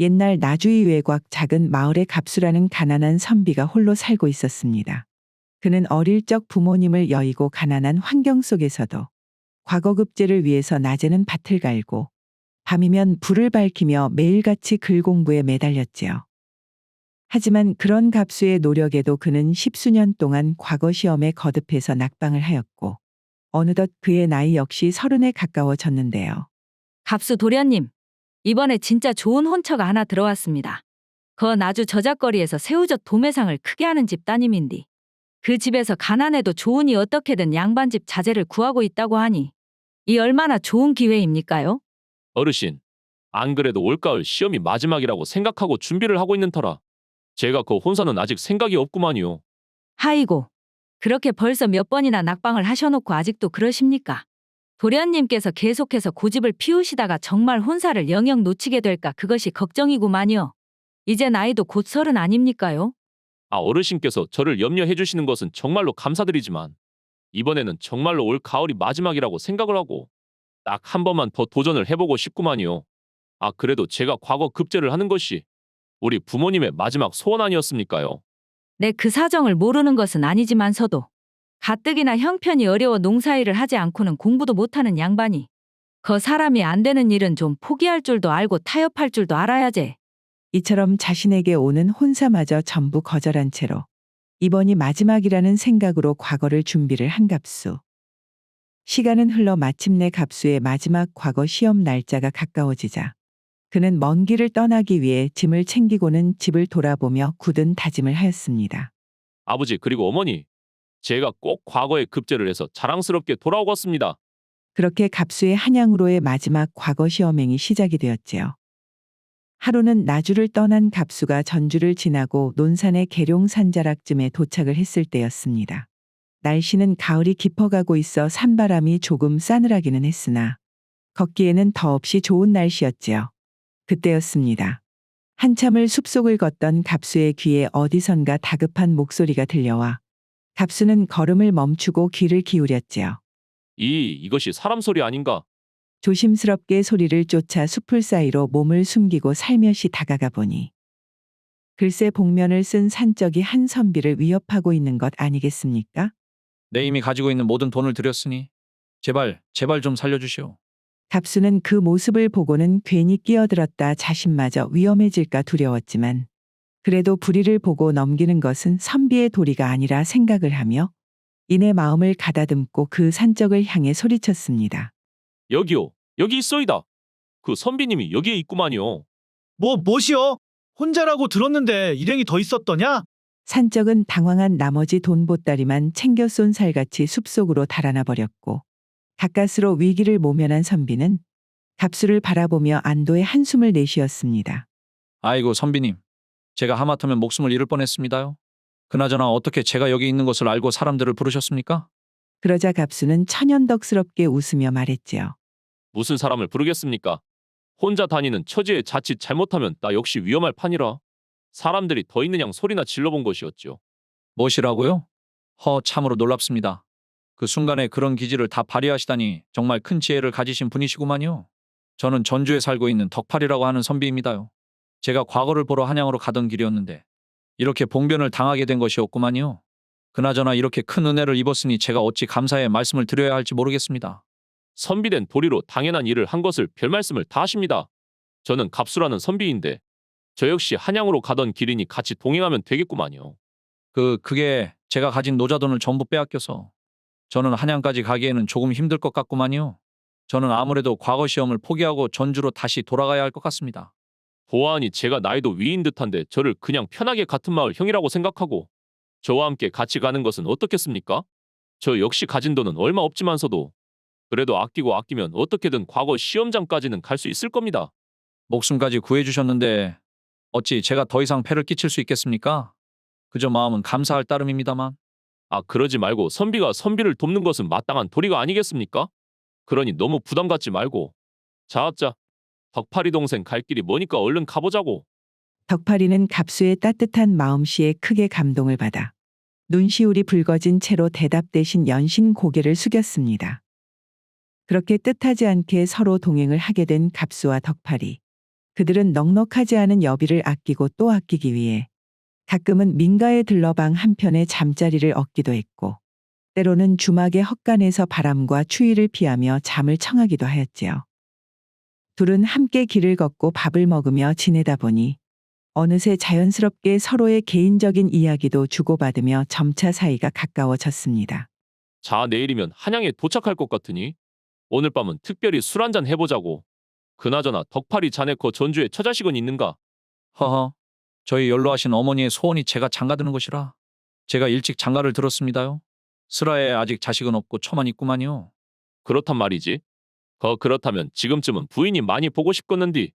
옛날 나주의 외곽 작은 마을의 갑수라는 가난한 선비가 홀로 살고 있었습니다. 그는 어릴 적 부모님을 여의고 가난한 환경 속에서도 과거 급제를 위해서 낮에는 밭을 갈고 밤이면 불을 밝히며 매일같이 글 공부에 매달렸지요. 하지만 그런 갑수의 노력에도 그는 십수년 동안 과거 시험에 거듭해서 낙방을 하였고 어느덧 그의 나이 역시 30에 가까워졌는데요. 갑수 도련님, 이번에 진짜 좋은 혼처가 하나 들어왔습니다. 거 나주 저작거리에서 새우젓 도매상을 크게 하는 집 따님인디. 그 집에서 가난해도 좋으니 어떻게든 양반집 자제를 구하고 있다고 하니 이 얼마나 좋은 기회입니까요? 어르신, 안 그래도 올가을 시험이 마지막이라고 생각하고 준비를 하고 있는 터라 제가 그 혼사는 아직 생각이 없구만요. 하이고, 그렇게 벌써 몇 번이나 낙방을 하셔놓고 아직도 그러십니까? 도련님께서 계속해서 고집을 피우시다가 정말 혼사를 영영 놓치게 될까 그것이 걱정이구만요. 이제 나이도 곧 30 아닙니까요? 아, 어르신께서 저를 염려해 주시는 것은 정말로 감사드리지만 이번에는 정말로 올 가을이 마지막이라고 생각을 하고 딱 한 번만 더 도전을 해보고 싶구만요. 아, 그래도 제가 과거 급제를 하는 것이 우리 부모님의 마지막 소원 아니었습니까요? 내 그 사정을 모르는 것은 아니지만서도 가뜩이나 형편이 어려워 농사일을 하지 않고는 공부도 못하는 양반이 그 사람이 안 되는 일은 좀 포기할 줄도 알고 타협할 줄도 알아야지. 이처럼 자신에게 오는 혼사마저 전부 거절한 채로 이번이 마지막이라는 생각으로 과거를 준비를 한 갑수. 시간은 흘러 마침내 갑수의 마지막 과거 시험 날짜가 가까워지자 그는 먼 길을 떠나기 위해 짐을 챙기고는 집을 돌아보며 굳은 다짐을 하였습니다. 아버지 그리고 어머니, 제가 꼭 과거에 급제를 해서 자랑스럽게 돌아오겠습니다. 그렇게 갑수의 한양으로의 마지막 과거 시험행이 시작이 되었지요. 하루는 나주를 떠난 갑수가 전주를 지나고 논산의 계룡산자락쯤에 도착을 했을 때였습니다. 날씨는 가을이 깊어가고 있어 산바람이 조금 싸늘하기는 했으나 걷기에는 더없이 좋은 날씨였지요. 그때였습니다. 한참을 숲속을 걷던 갑수의 귀에 어디선가 다급한 목소리가 들려와 갑수는 걸음을 멈추고 귀를 기울였지요. 이것이 사람 소리 아닌가? 조심스럽게 소리를 쫓아 숲을 사이로 몸을 숨기고 살며시 다가가 보니 글쎄 복면을 쓴 산적이 한 선비를 위협하고 있는 것 아니겠습니까? 내 이미 가지고 있는 모든 돈을 들였으니 제발 좀 살려주시오. 갑수는 그 모습을 보고는 괜히 끼어들었다 자신마저 위험해질까 두려웠지만 그래도 불의를 보고 넘기는 것은 선비의 도리가 아니라 생각을 하며 이내 마음을 가다듬고 그 산적을 향해 소리쳤습니다. 여기요, 여기 있어이다. 그 선비님이 여기에 있구만요. 뭐시여? 혼자라고 들었는데 일행이 더 있었더냐? 산적은 당황한 나머지 돈 보따리만 챙겨 쏜 살같이 숲속으로 달아나 버렸고 가까스로 위기를 모면한 선비는 갑수를 바라보며 안도의 한숨을 내쉬었습니다. 아이고 선비님, 제가 하마터면 목숨을 잃을 뻔했습니다요. 그나저나 어떻게 제가 여기 있는 것을 알고 사람들을 부르셨습니까? 그러자 갑수는 천연덕스럽게 웃으며 말했지요. 무슨 사람을 부르겠습니까? 혼자 다니는 처지에 자칫 잘못하면 나 역시 위험할 판이라 사람들이 더 있는 양 소리나 질러본 것이었죠. 무엇이라고요? 참으로 놀랍습니다. 그 순간에 그런 기질을 다 발휘하시다니 정말 큰 지혜를 가지신 분이시구만요. 저는 전주에 살고 있는 덕팔이라고 하는 선비입니다요. 제가 과거를 보러 한양으로 가던 길이었는데 이렇게 봉변을 당하게 된 것이었구만요. 그나저나 이렇게 큰 은혜를 입었으니 제가 어찌 감사의 말씀을 드려야 할지 모르겠습니다. 선비된 도리로 당연한 일을 한 것을 별 말씀을 다 하십니다. 저는 갑수라는 선비인데 저 역시 한양으로 가던 길이니 같이 동행하면 되겠구만요. 그게 제가 가진 노자돈을 전부 빼앗겨서 저는 한양까지 가기에는 조금 힘들 것 같구만요. 저는 아무래도 과거 시험을 포기하고 전주로 다시 돌아가야 할 것 같습니다. 보아하니 제가 나이도 위인 듯한데 저를 그냥 편하게 같은 마을 형이라고 생각하고 저와 함께 같이 가는 것은 어떻겠습니까? 저 역시 가진 돈은 얼마 없지만서도 그래도 아끼면 어떻게든 과거 시험장까지는 갈 수 있을 겁니다. 목숨까지 구해주셨는데 어찌 제가 더 이상 폐를 끼칠 수 있겠습니까? 그저 마음은 감사할 따름입니다만. 아, 그러지 말고 선비가 선비를 돕는 것은 마땅한 도리가 아니겠습니까? 그러니 너무 부담 갖지 말고 자자, 덕파리 동생 갈 길이 머니까 얼른 가보자고. 덕파리는 갑수의 따뜻한 마음씨에 크게 감동을 받아 눈시울이 붉어진 채로 대답 대신 연신 고개를 숙였습니다. 그렇게 뜻하지 않게 서로 동행을 하게 된 갑수와 덕파리. 그들은 넉넉하지 않은 여비를 아끼고 또 아끼기 위해 가끔은 민가에 들러 방 한편에 잠자리를 얻기도 했고 때로는 주막의 헛간에서 바람과 추위를 피하며 잠을 청하기도 하였지요. 둘은 함께 길을 걷고 밥을 먹으며 지내다 보니 어느새 자연스럽게 서로의 개인적인 이야기도 주고받으며 점차 사이가 가까워졌습니다. 자, 내일이면 한양에 도착할 것 같으니 오늘 밤은 특별히 술 한잔 해보자고. 그나저나 덕팔이 자네 거 전주에 처자식은 있는가? 허허. 저희 연로하신 어머니의 소원이 제가 장가드는 것이라 제가 일찍 장가를 들었습니다요. 슬하에 아직 자식은 없고 처만 있구만요. 그렇단 말이지. 그렇다면 지금쯤은 부인이 많이 보고 싶겠는디.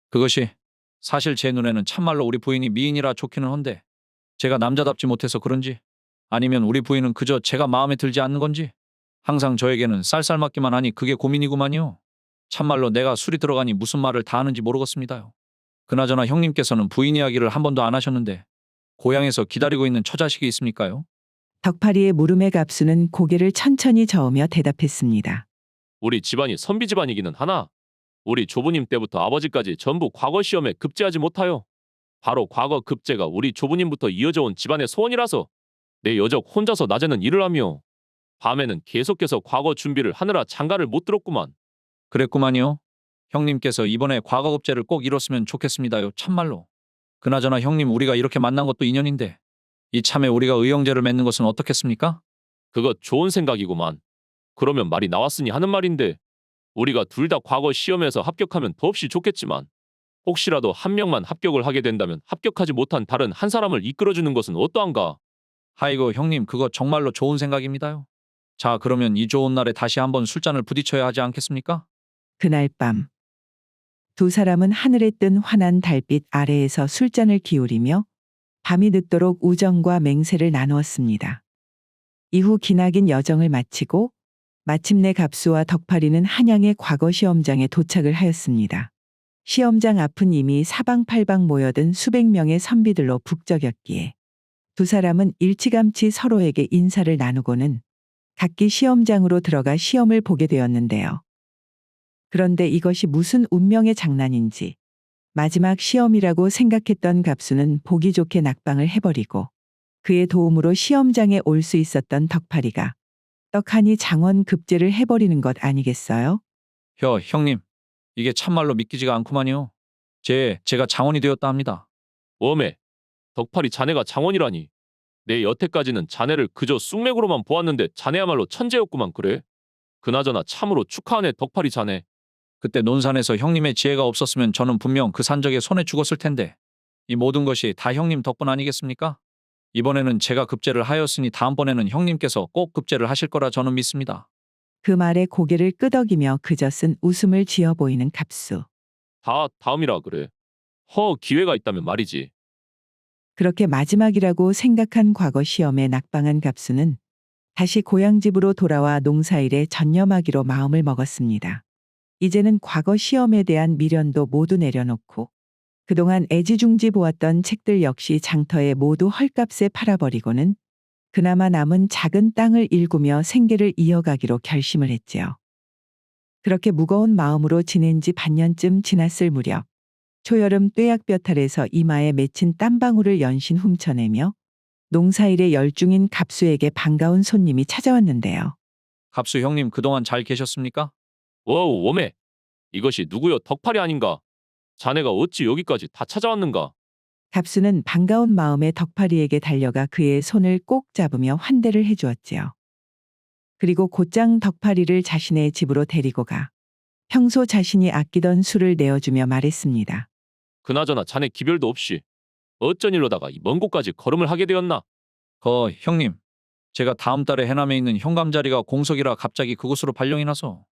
그것이 사실 제 눈에는 참말로 우리 부인이 미인이라 좋기는 한데 제가 남자답지 못해서 그런지 아니면 우리 부인은 그저 제가 마음에 들지 않는 건지 항상 저에게는 쌀쌀맞기만 하니 그게 고민이구만요. 참말로 내가 술이 들어가니 무슨 말을 다 하는지 모르겠습니다요. 그나저나 형님께서는 부인 이야기를 한 번도 안 하셨는데 고향에서 기다리고 있는 처자식이 있습니까요? 덕파리의 물음에 갑수는 고개를 천천히 저으며 대답했습니다. 우리 집안이 선비 집안이기는 하나 우리 조부님 때부터 아버지까지 전부 과거 시험에 급제하지 못하여 바로 과거 급제가 우리 조부님부터 이어져 온 집안의 소원이라서 내 여적 혼자서 낮에는 일을 하며 밤에는 계속해서 과거 준비를 하느라 장가를 못 들었구만. 그랬구만요. 형님께서 이번에 과거 급제를 꼭 이뤘으면 좋겠습니다요. 참말로. 그나저나 형님 우리가 이렇게 만난 것도 인연인데 이참에 우리가 의형제를 맺는 것은 어떻겠습니까? 그거 좋은 생각이구만. 그러면 말이 나왔으니 하는 말인데 우리가 둘 다 과거 시험에서 합격하면 더없이 좋겠지만 혹시라도 한 명만 합격을 하게 된다면 합격하지 못한 다른 한 사람을 이끌어주는 것은 어떠한가? 아이고 형님 그거 정말로 좋은 생각입니다요. 자 그러면 이 좋은 날에 다시 한번 술잔을 부딪혀야 하지 않겠습니까? 그날 밤 두 사람은 하늘에 뜬 환한 달빛 아래에서 술잔을 기울이며 밤이 늦도록 우정과 맹세를 나누었습니다. 이후 기나긴 여정을 마치고 마침내 갑수와 덕파리는 한양의 과거 시험장에 도착을 하였습니다. 시험장 앞은 이미 사방팔방 모여든 수백 명의 선비들로 북적였기에 두 사람은 일찌감치 서로에게 인사를 나누고는 각기 시험장으로 들어가 시험을 보게 되었는데요. 그런데 이것이 무슨 운명의 장난인지 마지막 시험이라고 생각했던 갑수는 보기 좋게 낙방을 해버리고 그의 도움으로 시험장에 올 수 있었던 덕파리가 떡하니 장원 급제를 해버리는 것 아니겠어요? 형님 이게 참말로 믿기지가 않구만요. 제가 장원이 되었다 합니다. 웜에 덕팔이 자네가 장원이라니. 내 여태까지는 자네를 그저 쑥맥으로만 보았는데 자네야말로 천재였구만 그래. 그나저나 참으로 축하하네 덕팔이 자네. 그때 논산에서 형님의 지혜가 없었으면 저는 분명 그 산적에 손에 죽었을 텐데 이 모든 것이 다 형님 덕분 아니겠습니까? 이번에는 제가 급제를 하였으니 다음번에는 형님께서 꼭 급제를 하실 거라 저는 믿습니다. 그 말에 고개를 끄덕이며 그저 쓴 웃음을 지어 보이는 갑수. 다음이라 그래. 기회가 있다면 말이지. 그렇게 마지막이라고 생각한 과거 시험에 낙방한 갑수는 다시 고향집으로 돌아와 농사일에 전념하기로 마음을 먹었습니다. 이제는 과거 시험에 대한 미련도 모두 내려놓고 그동안 애지중지 보았던 책들 역시 장터에 모두 헐값에 팔아버리고는 그나마 남은 작은 땅을 일구며 생계를 이어가기로 결심을 했지요. 그렇게 무거운 마음으로 지낸 지 반년쯤 지났을 무렵 초여름 뙤약볕 아래서 이마에 맺힌 땀방울을 연신 훔쳐내며 농사일에 열중인 갑수에게 반가운 손님이 찾아왔는데요. 갑수 형님 그동안 잘 계셨습니까? 워우 웜에 이것이 누구여 덕팔이 아닌가? 자네가 어찌 여기까지 다 찾아왔는가? 갑수는 반가운 마음에 덕파리에게 달려가 그의 손을 꼭 잡으며 환대를 해주었지요. 그리고 곧장 덕파리를 자신의 집으로 데리고 가 평소 자신이 아끼던 술을 내어주며 말했습니다. 그나저나 자네 기별도 없이 어쩐 일로다가 이 먼 곳까지 걸음을 하게 되었나? 형님 제가 다음 달에 해남에 있는 현감 자리가 공석이라 갑자기 그곳으로 발령이 나서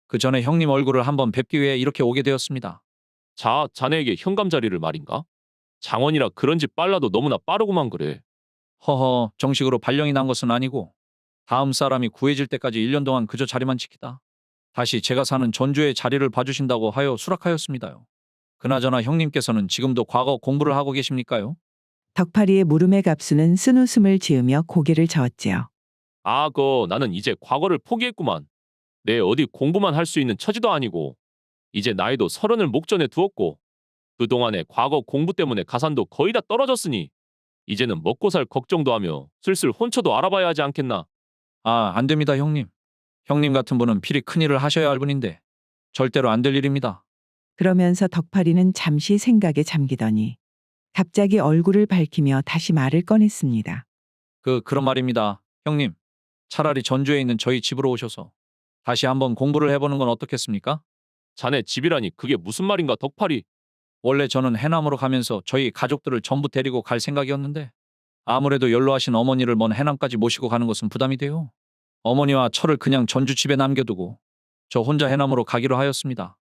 그 전에 형님 얼굴을 한번 뵙기 위해 이렇게 오게 되었습니다. 자네에게 현감 자리를 말인가? 장원이라 그런지 빨라도 너무나 빠르구만 그래. 정식으로 발령이 난 것은 아니고 다음 사람이 구해질 때까지 1년 동안 그저 자리만 지키다 다시 제가 사는 전주의 자리를 봐주신다고 하여 수락하였습니다요. 그나저나 형님께서는 지금도 과거 공부를 하고 계십니까요? 덕파리의 물음에 갑수는 쓴웃음을 지으며 고개를 저었지요. 나는 이제 과거를 포기했구만. 내 어디 공부만 할 수 있는 처지도 아니고 이제 나이도 30을 목전에 두었고 그동안의 과거 공부 때문에 가산도 거의 다 떨어졌으니 이제는 먹고 살 걱정도 하며 슬슬 혼처도 알아봐야 하지 않겠나. 아, 안 됩니다, 형님. 형님 같은 분은 필히 큰일을 하셔야 할 분인데 절대로 안 될 일입니다. 그러면서 덕팔이는 잠시 생각에 잠기더니 갑자기 얼굴을 밝히며 다시 말을 꺼냈습니다. 그런 말입니다. 형님, 차라리 전주에 있는 저희 집으로 오셔서 다시 한번 공부를 해보는 건 어떻겠습니까? 자네 집이라니 그게 무슨 말인가 덕팔이. 원래 저는 해남으로 가면서 저희 가족들을 전부 데리고 갈 생각이었는데 아무래도 연로하신 어머니를 먼 해남까지 모시고 가는 것은 부담이 돼요. 어머니와 철을 그냥 전주 집에 남겨두고 저 혼자 해남으로 가기로 하였습니다.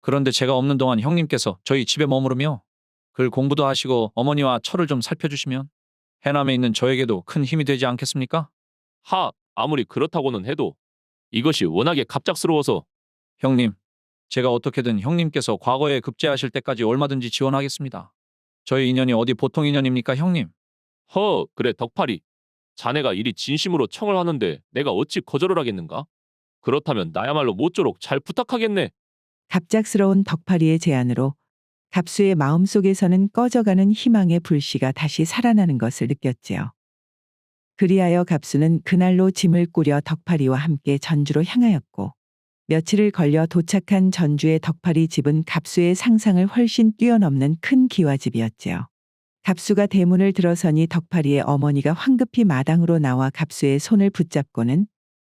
그런데 제가 없는 동안 형님께서 저희 집에 머무르며 글 공부도 하시고 어머니와 철을 좀 살펴주시면 해남에 있는 저에게도 큰 힘이 되지 않겠습니까? 아무리 그렇다고는 해도 이것이 워낙에 갑작스러워서. 형님, 제가 어떻게든 형님께서 과거에 급제하실 때까지 얼마든지 지원하겠습니다. 저희 인연이 어디 보통 인연입니까, 형님? 그래 덕팔이. 자네가 이리 진심으로 청을 하는데 내가 어찌 거절을 하겠는가? 그렇다면 나야말로 모쪼록 잘 부탁하겠네. 갑작스러운 덕팔이의 제안으로 갑수의 마음속에서는 꺼져가는 희망의 불씨가 다시 살아나는 것을 느꼈지요. 그리하여 갑수는 그날로 짐을 꾸려 덕팔이와 함께 전주로 향하였고 며칠을 걸려 도착한 전주의 덕팔이 집은 갑수의 상상을 훨씬 뛰어넘는 큰 기와집이었지요. 갑수가 대문을 들어서니 덕팔이의 어머니가 황급히 마당으로 나와 갑수의 손을 붙잡고는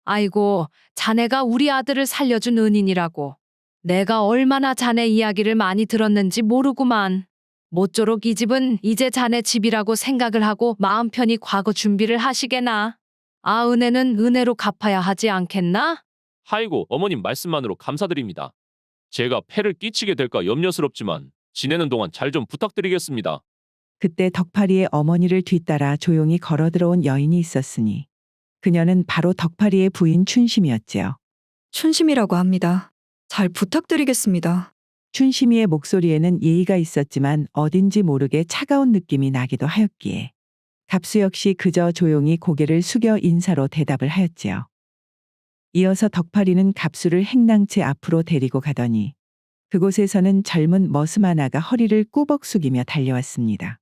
아이고, 자네가 우리 아들을 살려준 은인이라고. 내가 얼마나 자네 이야기를 많이 들었는지 모르구만. 모쪼록 이 집은 이제 자네 집이라고 생각을 하고 마음 편히 과거 준비를 하시게나. 아, 은혜는 은혜로 갚아야 하지 않겠나? 하이고 어머님 말씀만으로 감사드립니다. 제가 폐를 끼치게 될까 염려스럽지만 지내는 동안 잘 좀 부탁드리겠습니다. 그때 덕팔이의 어머니를 뒤따라 조용히 걸어 들어온 여인이 있었으니 그녀는 바로 덕팔이의 부인 춘심이었지요. 춘심이라고 합니다. 잘 부탁드리겠습니다. 춘심이의 목소리에는 예의가 있었지만 어딘지 모르게 차가운 느낌이 나기도 하였기에 갑수 역시 그저 조용히 고개를 숙여 인사로 대답을 하였지요. 이어서 덕팔이는 갑수를 행랑채 앞으로 데리고 가더니 그곳에서는 젊은 머슴 하나가 허리를 꾸벅 숙이며 달려왔습니다.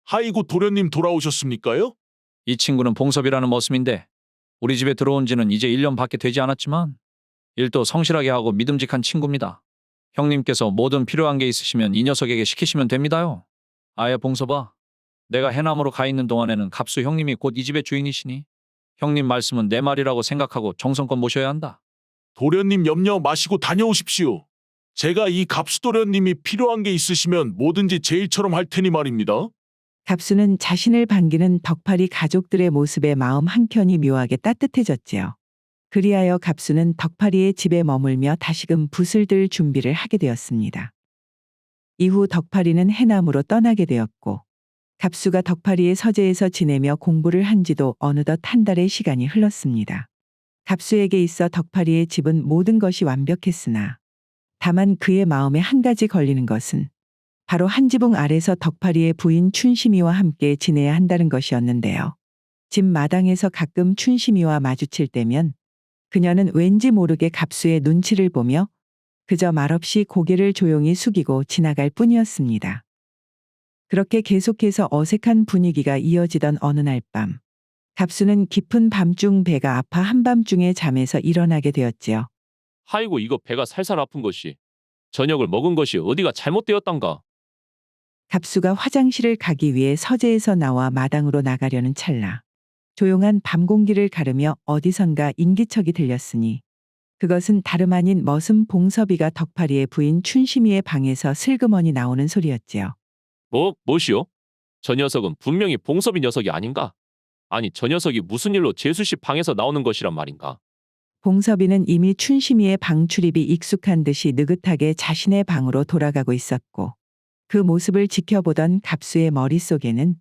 하이고 도련님 돌아오셨습니까요? 이 친구는 봉섭이라는 머슴인데 우리 집에 들어온 지는 이제 1년밖에 되지 않았지만 일도 성실하게 하고 믿음직한 친구입니다. 형님께서 뭐든 필요한 게 있으시면 이 녀석에게 시키시면 됩니다요. 아예 봉섭아, 내가 해남으로 가 있는 동안에는 갑수 형님이 곧 이 집의 주인이시니 형님 말씀은 내 말이라고 생각하고 정성껏 모셔야 한다. 도련님 염려 마시고 다녀오십시오. 제가 이 갑수 도련님이 필요한 게 있으시면 뭐든지 제 일처럼 할 테니 말입니다. 갑수는 자신을 반기는 덕팔이 가족들의 모습에 마음 한켠이 묘하게 따뜻해졌지요. 그리하여 갑수는 덕팔이의 집에 머물며 다시금 붓을 들 준비를 하게 되었습니다. 이후 덕팔이는 해남으로 떠나게 되었고 갑수가 덕팔이의 서재에서 지내며 공부를 한 지도 어느덧 한 달의 시간이 흘렀습니다. 갑수에게 있어 덕팔이의 집은 모든 것이 완벽했으나 다만 그의 마음에 한 가지 걸리는 것은 바로 한 지붕 아래서 덕팔이의 부인 춘심이와 함께 지내야 한다는 것이었는데요. 집 마당에서 가끔 춘심이와 마주칠 때면 그녀는 왠지 모르게 갑수의 눈치를 보며 그저 말없이 고개를 조용히 숙이고 지나갈 뿐이었습니다. 그렇게 계속해서 어색한 분위기가 이어지던 어느 날 밤, 갑수는 깊은 밤중 배가 아파 한밤중에 잠에서 일어나게 되었지요. 하이고 이거 배가 살살 아픈 것이 저녁을 먹은 것이 어디가 잘못되었단가. 갑수가 화장실을 가기 위해 서재에서 나와 마당으로 나가려는 찰나 조용한 밤 공기를 가르며 어디선가 인기척이 들렸으니 그것은 다름 아닌 머슴 봉섭이가 덕팔이의 부인 춘심이의 방에서 슬그머니 나오는 소리였지요. 뭐시오? 저 녀석은 분명히 봉섭이 녀석이 아닌가? 아니 저 녀석이 무슨 일로 재수씨 방에서 나오는 것이란 말인가? 봉섭이는 이미 춘심이의 방 출입이 익숙한 듯이 느긋하게 자신의 방으로 돌아가고 있었고 그 모습을 지켜보던 갑수의 머릿속에는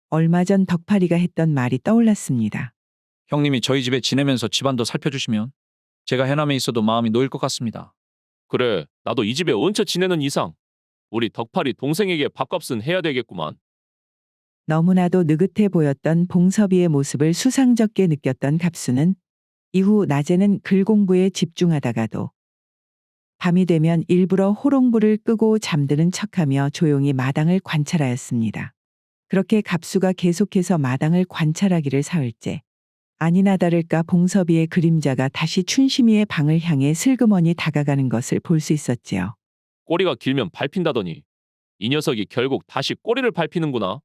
얼마 전 덕팔이가 했던 말이 떠올랐습니다. 형님이 저희 집에 지내면서 집안도 살펴주시면 제가 해남에 있어도 마음이 놓일 것 같습니다. 그래 나도 이 집에 얹혀 지내는 이상 우리 덕팔이 동생에게 밥값은 해야 되겠구만. 너무나도 느긋해 보였던 봉섭이의 모습을 수상쩍게 느꼈던 갑수는 이후 낮에는 글 공부에 집중하다가도 밤이 되면 일부러 호롱불을 끄고 잠드는 척하며 조용히 마당을 관찰하였습니다. 그렇게 갑수가 계속해서 마당을 관찰하기를 사흘째. 아니나 다를까 봉섭이의 그림자가 다시 춘심이의 방을 향해 슬그머니 다가가는 것을 볼 수 있었지요. 꼬리가 길면 밟힌다더니 이 녀석이 결국 다시 꼬리를 밟히는구나.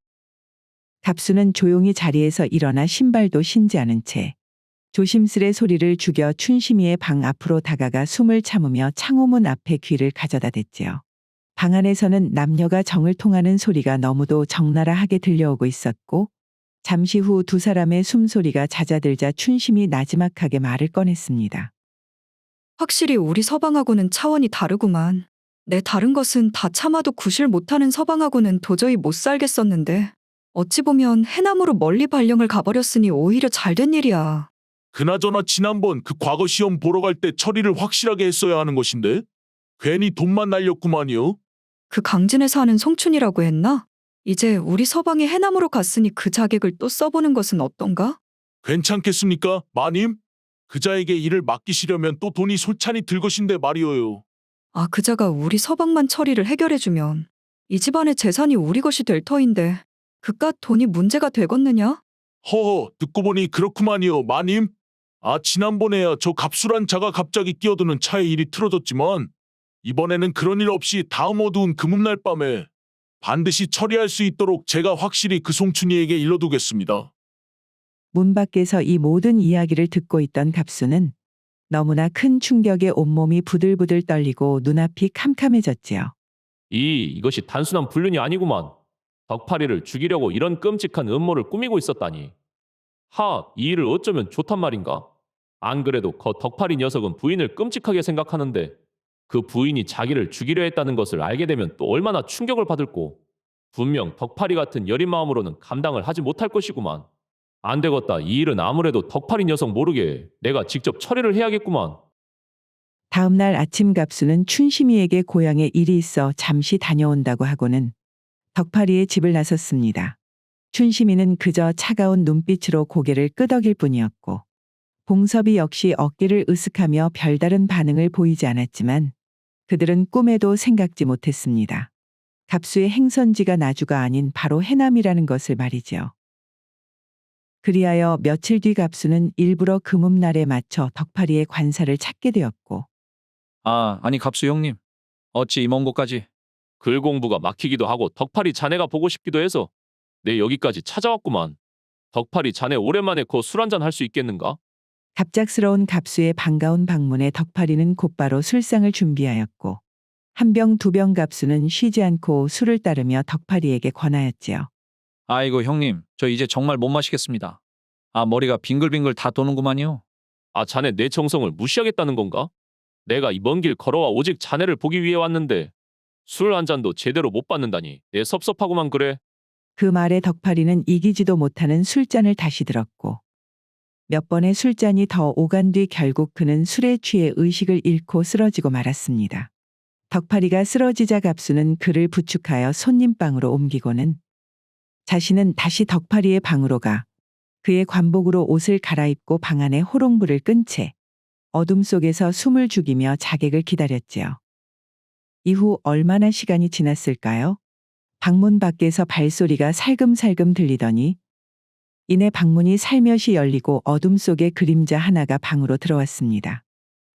갑수는 조용히 자리에서 일어나 신발도 신지 않은 채 조심스레 소리를 죽여 춘심이의 방 앞으로 다가가 숨을 참으며 창호문 앞에 귀를 가져다 댔지요. 방 안에서는 남녀가 정을 통하는 소리가 너무도 적나라하게 들려오고 있었고 잠시 후 두 사람의 숨소리가 잦아들자 춘심이 나지막하게 말을 꺼냈습니다. 확실히 우리 서방하고는 차원이 다르구만. 내 다른 것은 다 참아도 구실 못하는 서방하고는 도저히 못 살겠었는데 어찌 보면 해남으로 멀리 발령을 가버렸으니 오히려 잘된 일이야. 그나저나 지난번 그 과거 시험 보러 갈 때 처리를 확실하게 했어야 하는 것인데 괜히 돈만 날렸구만요. 그 강진에 사는 송춘이라고 했나? 이제 우리 서방이 해남으로 갔으니 그 자객을 또 써보는 것은 어떤가? 괜찮겠습니까, 마님? 그자에게 일을 맡기시려면 또 돈이 솔찬히 들 것인데 말이어요. 아, 그자가 우리 서방만 처리를 해결해주면 이 집안의 재산이 우리 것이 될 터인데 그깟 돈이 문제가 되겠느냐? 허허, 듣고 보니 그렇구만요, 마님. 아, 지난번에야 저 갑수란 자가 갑자기 끼어드는 차에 일이 틀어졌지만 이번에는 그런 일 없이 다음 어두운 금음날 밤에 반드시 처리할 수 있도록 제가 확실히 그 송춘이에게 일러두겠습니다. 문 밖에서 이 모든 이야기를 듣고 있던 갑수는 너무나 큰 충격에 온몸이 부들부들 떨리고 눈앞이 캄캄해졌지요. 이것이 단순한 불륜이 아니구만. 덕파리를 죽이려고 이런 끔찍한 음모를 꾸미고 있었다니. 이 일을 어쩌면 좋단 말인가? 안 그래도 덕파리 녀석은 부인을 끔찍하게 생각하는데 그 부인이 자기를 죽이려 했다는 것을 알게 되면 또 얼마나 충격을 받을꼬. 분명 덕파리 같은 여린 마음으로는 감당을 하지 못할 것이구만. 안 되겠다. 이 일은 아무래도 덕파리 녀석 모르게 내가 직접 처리를 해야겠구만. 다음 날 아침 갑수는 춘심이에게 고향에 일이 있어 잠시 다녀온다고 하고는 덕파리의 집을 나섰습니다. 춘심이는 그저 차가운 눈빛으로 고개를 끄덕일 뿐이었고 봉섭이 역시 어깨를 으쓱하며 별다른 반응을 보이지 않았지만 그들은 꿈에도 생각지 못했습니다. 갑수의 행선지가 나주가 아닌 바로 해남이라는 것을 말이지요. 그리하여 며칠 뒤 갑수는 일부러 금음날에 맞춰 덕파리의 관사를 찾게 되었고 아니 갑수 형님. 어찌 이 먼 곳까지? 글 공부가 막히기도 하고 덕파리 자네가 보고 싶기도 해서 내 여기까지 찾아왔구만. 덕파리 자네 오랜만에 술 한잔 할 수 있겠는가? 갑작스러운 갑수의 반가운 방문에 덕파리는 곧바로 술상을 준비하였고 한 병 두 병 갑수는 쉬지 않고 술을 따르며 덕파리에게 권하였지요. 아이고 형님, 저 이제 정말 못 마시겠습니다. 머리가 빙글빙글 다 도는구만요. 자네 내 정성을 무시하겠다는 건가? 내가 이 먼 길 걸어와 오직 자네를 보기 위해 왔는데 술 한 잔도 제대로 못 받는다니 내 섭섭하구만 그래. 그 말에 덕파리는 이기지도 못하는 술잔을 다시 들었고 몇 번의 술잔이 더 오간 뒤 결국 그는 술에 취해 의식을 잃고 쓰러지고 말았습니다. 덕파리가 쓰러지자 갑수는 그를 부축하여 손님방으로 옮기고는 자신은 다시 덕파리의 방으로 가 그의 관복으로 옷을 갈아입고 방 안에 호롱불을 끈 채 어둠 속에서 숨을 죽이며 자객을 기다렸지요. 이후 얼마나 시간이 지났을까요? 방문 밖에서 발소리가 살금살금 들리더니 이내 방문이 살며시 열리고 어둠 속에 그림자 하나가 방으로 들어왔습니다.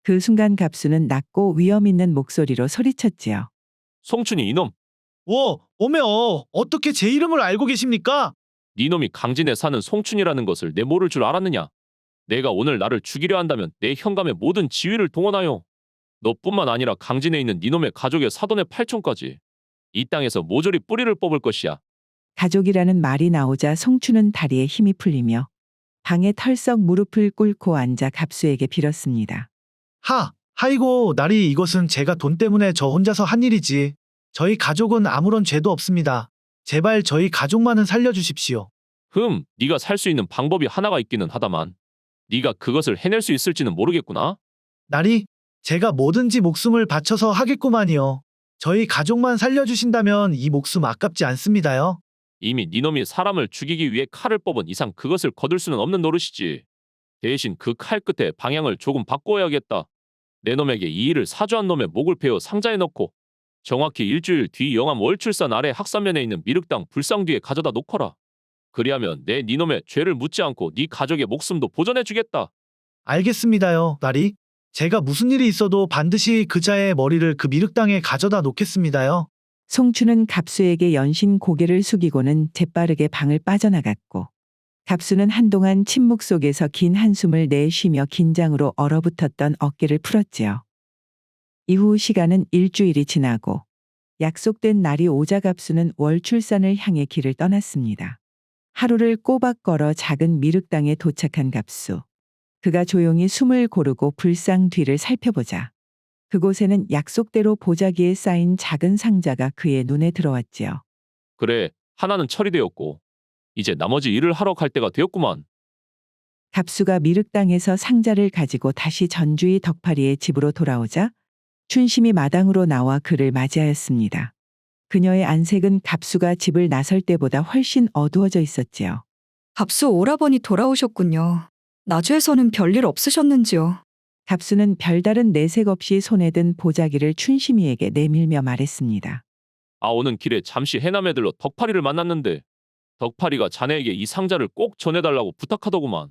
그 순간 갑수는 낮고 위험 있는 목소리로 소리쳤지요. 송춘이 이놈, 오메어, 어떻게 제 이름을 알고 계십니까? 니놈이 강진에 사는 송춘이라는 것을 내 모를 줄 알았느냐? 내가 오늘 나를 죽이려 한다면 내 현감의 모든 지위를 동원하여 너뿐만 아니라 강진에 있는 니놈의 가족의 사돈의 8촌까지 이 땅에서 모조리 뿌리를 뽑을 것이야. 가족이라는 말이 나오자 송춘은 다리에 힘이 풀리며 방에 털썩 무릎을 꿇고 앉아 갑수에게 빌었습니다. 하이고 나리, 이것은 제가 돈 때문에 저 혼자서 한 일이지. 저희 가족은 아무런 죄도 없습니다. 제발 저희 가족만은 살려주십시오. 네가 살 수 있는 방법이 하나가 있기는 하다만 네가 그것을 해낼 수 있을지는 모르겠구나. 나리, 제가 뭐든지 목숨을 바쳐서 하겠구만요. 저희 가족만 살려주신다면 이 목숨 아깝지 않습니다요. 이미 니놈이 사람을 죽이기 위해 칼을 뽑은 이상 그것을 거둘 수는 없는 노릇이지. 대신 그 칼 끝에 방향을 조금 바꿔야겠다. 내 놈에게 이 일을 사주한 놈의 목을 베어 상자에 넣고 정확히 일주일 뒤 영암 월출산 아래 학산면에 있는 미륵당 불상 뒤에 가져다 놓거라. 그리하면 내 니놈의 죄를 묻지 않고 네 가족의 목숨도 보전해 주겠다. 알겠습니다요, 나리. 제가 무슨 일이 있어도 반드시 그자의 머리를 그 미륵당에 가져다 놓겠습니다요. 송추는 갑수에게 연신 고개를 숙이고는 재빠르게 방을 빠져나갔고 갑수는 한동안 침묵 속에서 긴 한숨을 내쉬며 긴장으로 얼어붙었던 어깨를 풀었지요. 이후 시간은 일주일이 지나고 약속된 날이 오자 갑수는 월출산을 향해 길을 떠났습니다. 하루를 꼬박 걸어 작은 미륵당에 도착한 갑수. 그가 조용히 숨을 고르고 불상 뒤를 살펴보자 그곳에는 약속대로 보자기에 쌓인 작은 상자가 그의 눈에 들어왔지요. 그래, 하나는 처리되었고 이제 나머지 일을 하러 갈 때가 되었구만. 갑수가 미륵당에서 상자를 가지고 다시 전주의 덕파리의 집으로 돌아오자 춘심이 마당으로 나와 그를 맞이하였습니다. 그녀의 안색은 갑수가 집을 나설 때보다 훨씬 어두워져 있었지요. 갑수 오라버니 돌아오셨군요. 나주에서는 별일 없으셨는지요? 갑수는 별다른 내색 없이 손에 든 보자기를 춘심이에게 내밀며 말했습니다. 아, 오는 길에 잠시 해남에 들러 덕파리를 만났는데 덕파리가 자네에게 이 상자를 꼭 전해달라고 부탁하더구만.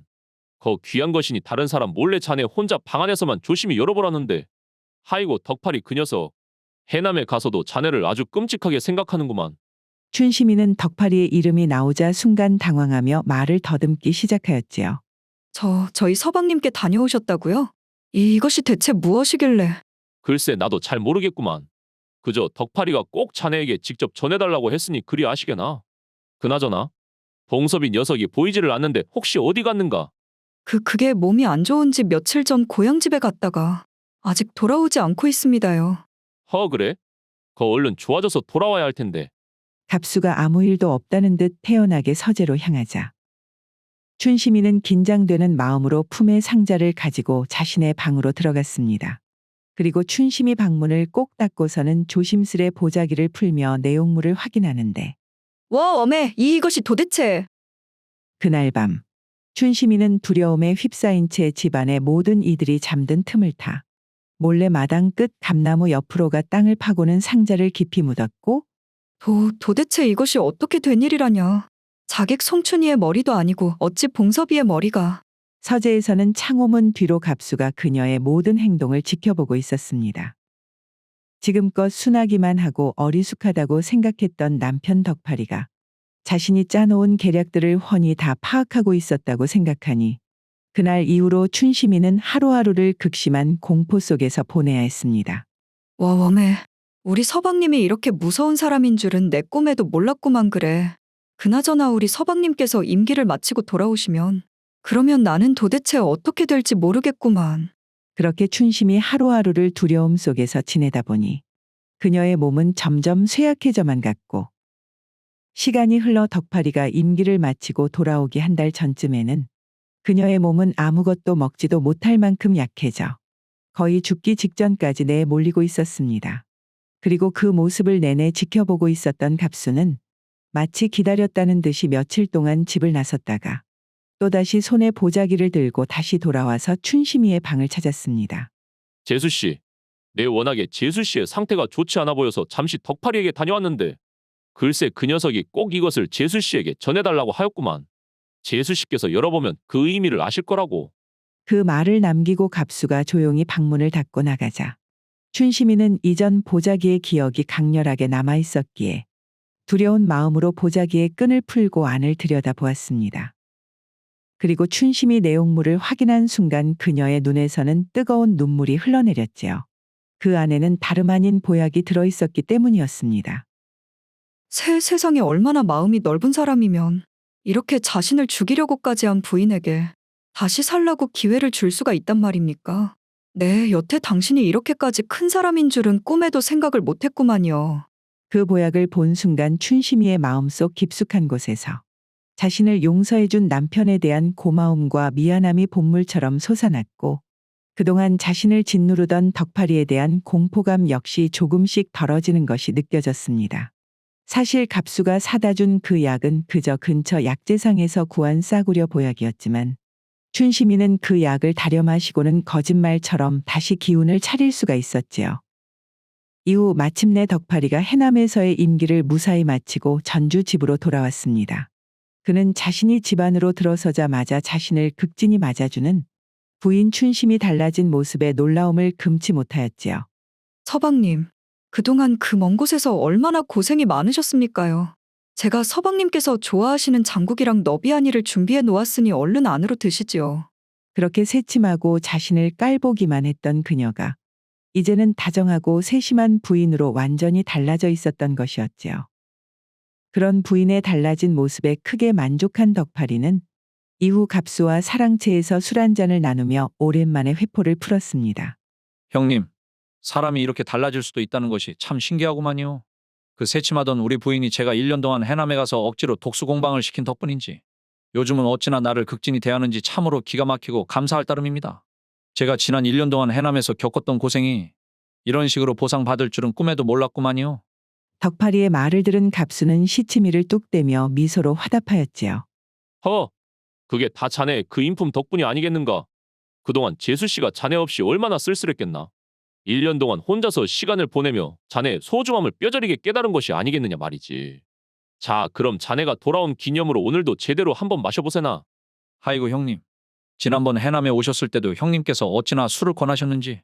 거 귀한 것이니 다른 사람 몰래 자네 혼자 방 안에서만 조심히 열어보라는데 하이고 덕파리 그 녀석 해남에 가서도 자네를 아주 끔찍하게 생각하는구만. 춘심이는 덕파리의 이름이 나오자 순간 당황하며 말을 더듬기 시작하였지요. 저희 서방님께 다녀오셨다고요? 이것이 대체 무엇이길래? 글쎄 나도 잘 모르겠구만. 그저 덕파리가 꼭 자네에게 직접 전해달라고 했으니 그리 아시게나. 그나저나 봉섭이 녀석이 보이지를 않는데 혹시 어디 갔는가? 그게 몸이 안 좋은지 며칠 전 고향집에 갔다가 아직 돌아오지 않고 있습니다요. 그래? 거 얼른 좋아져서 돌아와야 할 텐데. 갑수가 아무 일도 없다는 듯 태연하게 서재로 향하자 춘심이는 긴장되는 마음으로 품에 상자를 가지고 자신의 방으로 들어갔습니다. 그리고 춘심이 방문을 꼭 닫고서는 조심스레 보자기를 풀며 내용물을 확인하는데 와, 어메, 이것이 도대체... 그날 밤 춘심이는 두려움에 휩싸인 채 집안의 모든 이들이 잠든 틈을 타 몰래 마당 끝 감나무 옆으로 가 땅을 파고는 상자를 깊이 묻었고 도대체 이것이 어떻게 된 일이라냐. 자객 송춘이의 머리도 아니고 어찌 봉섭이의 머리가... 서재에서는 창호문 뒤로 갑수가 그녀의 모든 행동을 지켜보고 있었습니다. 지금껏 순하기만 하고 어리숙하다고 생각했던 남편 덕파리가 자신이 짜놓은 계략들을 훤히 다 파악하고 있었다고 생각하니 그날 이후로 춘심이는 하루하루를 극심한 공포 속에서 보내야 했습니다. 와, 어메, 우리 서방님이 이렇게 무서운 사람인 줄은 내 꿈에도 몰랐구만 그래. 그나저나 우리 서방님께서 임기를 마치고 돌아오시면 그러면 나는 도대체 어떻게 될지 모르겠구만. 그렇게 춘심이 하루하루를 두려움 속에서 지내다 보니 그녀의 몸은 점점 쇠약해져만 갔고 시간이 흘러 덕파리가 임기를 마치고 돌아오기 한 달 전쯤에는 그녀의 몸은 아무것도 먹지도 못할 만큼 약해져 거의 죽기 직전까지 내몰리고 있었습니다. 그리고 그 모습을 내내 지켜보고 있었던 갑수는 마치 기다렸다는 듯이 며칠 동안 집을 나섰다가 또다시 손에 보자기를 들고 다시 돌아와서 춘심이의 방을 찾았습니다. 재수씨, 내 워낙에 재수씨의 상태가 좋지 않아 보여서 잠시 덕파리에게 다녀왔는데 글쎄 그 녀석이 꼭 이것을 재수씨에게 전해달라고 하였구만. 재수씨께서 열어보면 그 의미를 아실 거라고. 그 말을 남기고 갑수가 조용히 방문을 닫고 나가자 춘심이는 이전 보자기의 기억이 강렬하게 남아있었기에 두려운 마음으로 보자기의 끈을 풀고 안을 들여다보았습니다. 그리고 춘심이 내용물을 확인한 순간 그녀의 눈에서는 뜨거운 눈물이 흘러내렸지요. 그 안에는 다름 아닌 보약이 들어있었기 때문이었습니다. 세상에 얼마나 마음이 넓은 사람이면 이렇게 자신을 죽이려고까지 한 부인에게 다시 살라고 기회를 줄 수가 있단 말입니까? 네, 여태 당신이 이렇게까지 큰 사람인 줄은 꿈에도 생각을 못했구만요. 그 보약을 본 순간 춘심이의 마음속 깊숙한 곳에서 자신을 용서해준 남편에 대한 고마움과 미안함이 본물처럼 솟아났고 그동안 자신을 짓누르던 덕파리에 대한 공포감 역시 조금씩 덜어지는 것이 느껴졌습니다. 사실 갑수가 사다 준 그 약은 그저 근처 약재상에서 구한 싸구려 보약이었지만 춘심이는 그 약을 다려 마시고는 거짓말처럼 다시 기운을 차릴 수가 있었지요. 이후 마침내 덕파리가 해남에서의 임기를 무사히 마치고 전주 집으로 돌아왔습니다. 그는 자신이 집 안으로 들어서자마자 자신을 극진히 맞아주는 부인 춘심이 달라진 모습에 놀라움을 금치 못하였지요. 서방님, 그동안 그 먼 곳에서 얼마나 고생이 많으셨습니까요? 제가 서방님께서 좋아하시는 장국이랑 너비아니를 준비해 놓았으니 얼른 안으로 드시지요. 그렇게 새침하고 자신을 깔보기만 했던 그녀가 이제는 다정하고 세심한 부인으로 완전히 달라져 있었던 것이었지요. 그런 부인의 달라진 모습에 크게 만족한 덕파리는 이후 갑수와 사랑채에서 술 한잔을 나누며 오랜만에 회포를 풀었습니다. 형님, 사람이 이렇게 달라질 수도 있다는 것이 참 신기하구만요. 그 새침하던 우리 부인이 제가 1년 동안 해남에 가서 억지로 독수 공방을 시킨 덕분인지 요즘은 어찌나 나를 극진히 대하는지 참으로 기가 막히고 감사할 따름입니다. 제가 지난 1년 동안 해남에서 겪었던 고생이 이런 식으로 보상받을 줄은 꿈에도 몰랐구만요. 덕파리의 말을 들은 갑수는 시치미를 뚝 떼며 미소로 화답하였지요. 허, 그게 다 자네 그 인품 덕분이 아니겠는가? 그동안 재수 씨가 자네 없이 얼마나 쓸쓸했겠나? 1년 동안 혼자서 시간을 보내며 자네의 소중함을 뼈저리게 깨달은 것이 아니겠느냐 말이지. 자, 그럼 자네가 돌아온 기념으로 오늘도 제대로 한번 마셔보세나. 아이고 형님, 지난번 해남에 오셨을 때도 형님께서 어찌나 술을 권하셨는지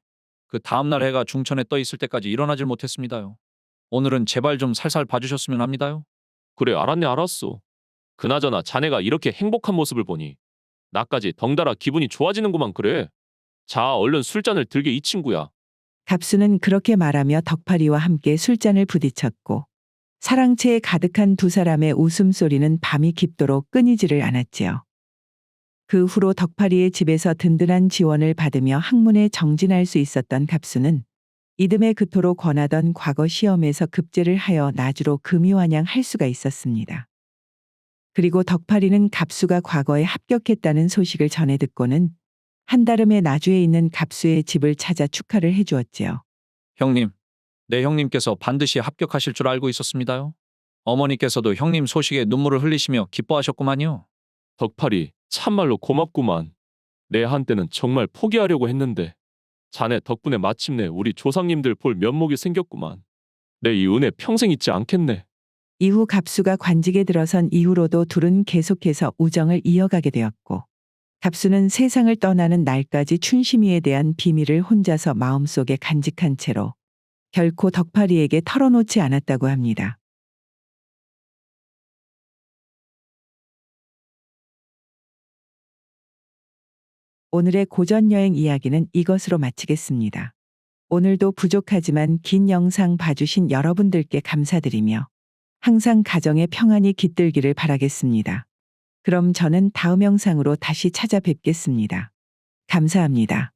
그 다음날 해가 중천에 떠 있을 때까지 일어나질 못했습니다요. 오늘은 제발 좀 살살 봐주셨으면 합니다요. 그래, 알았네, 알았어. 그나저나 자네가 이렇게 행복한 모습을 보니 나까지 덩달아 기분이 좋아지는구만. 그래. 자, 얼른 술잔을 들게 이 친구야. 갑수는 그렇게 말하며 덕파리와 함께 술잔을 부딪혔고 사랑채에 가득한 두 사람의 웃음소리는 밤이 깊도록 끊이지를 않았지요. 그 후로 덕파리의 집에서 든든한 지원을 받으며 학문에 정진할 수 있었던 갑수는 이듬해 그토록 권하던 과거 시험에서 급제를 하여 나주로 금이환양할 수가 있었습니다. 그리고 덕파리는 갑수가 과거에 합격했다는 소식을 전해 듣고는 한달음에 나주에 있는 갑수의 집을 찾아 축하를 해주었지요. 형님, 내 형님께서 반드시 합격하실 줄 알고 있었습니다요. 어머니께서도 형님 소식에 눈물을 흘리시며 기뻐하셨구만요. 덕팔이, 참말로 고맙구만. 내 한때는 정말 포기하려고 했는데 자네 덕분에 마침내 우리 조상님들 볼 면목이 생겼구만. 내 이 은혜 평생 잊지 않겠네. 이후 갑수가 관직에 들어선 이후로도 둘은 계속해서 우정을 이어가게 되었고 갑수는 세상을 떠나는 날까지 춘심이에 대한 비밀을 혼자서 마음속에 간직한 채로 결코 덕파리에게 털어놓지 않았다고 합니다. 오늘의 고전여행 이야기는 이것으로 마치겠습니다. 오늘도 부족하지만 긴 영상 봐주신 여러분들께 감사드리며 항상 가정의 평안이 깃들기를 바라겠습니다. 그럼 저는 다음 영상으로 다시 찾아뵙겠습니다. 감사합니다.